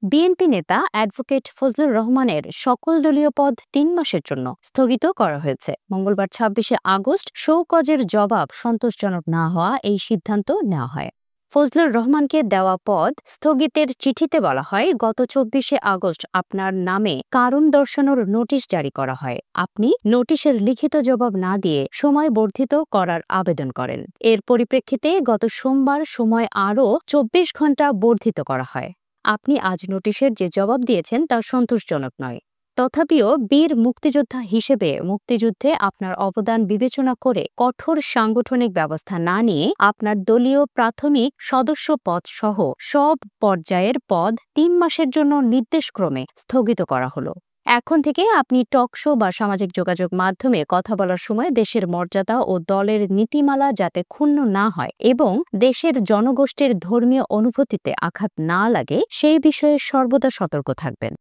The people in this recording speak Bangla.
বিএনপি নেতা অ্যাডভোকেট ফজলুর রহমানের সকল দলীয় পদ ৩ মাসের জন্য স্থগিত করা হয়েছে। মঙ্গলবার ২৬শে আগস্ট শওকজের জবাব সন্তোষজনক না হওয়া এই সিদ্ধান্ত নেওয়া হয়। ফজলুর রহমানকে দেওয়া পদ স্থগিতের চিঠিতে বলা হয়, গত ২৪শে আগস্ট আপনার নামে কারণ দর্শানোর নোটিশ জারি করা হয়। আপনি নোটিশের লিখিত জবাব না দিয়ে সময় বর্ধিত করার আবেদন করেন। এর পরিপ্রেক্ষিতে গত সোমবার সময় আরও ২৪ ঘণ্টা বর্ধিত করা হয়। আপনি আজ নোটিশের যে জবাব দিয়েছেন তা সন্তোষজনক নয়। তথাপিও বীর মুক্তিযোদ্ধা হিসেবে মুক্তিযুদ্ধে আপনার অবদান বিবেচনা করে কঠোর সাংগঠনিক ব্যবস্থা না নিয়ে আপনার দলীয় প্রাথমিক সদস্য পদ সহ সব পর্যায়ের পদ ৩ মাসের জন্য নির্দেশক্রমে স্থগিত করা হলো। এখন থেকে আপনি টকশো বা সামাজিক যোগাযোগ মাধ্যমে কথা বলার সময় দেশের মর্যাদা ও দলের নীতিমালা যাতে ক্ষুণ্ণ না হয় এবং দেশের জনগোষ্ঠীর ধর্মীয় অনুভূতিতে আঘাত না লাগে সেই বিষয়ে সর্বদা সতর্ক থাকবেন।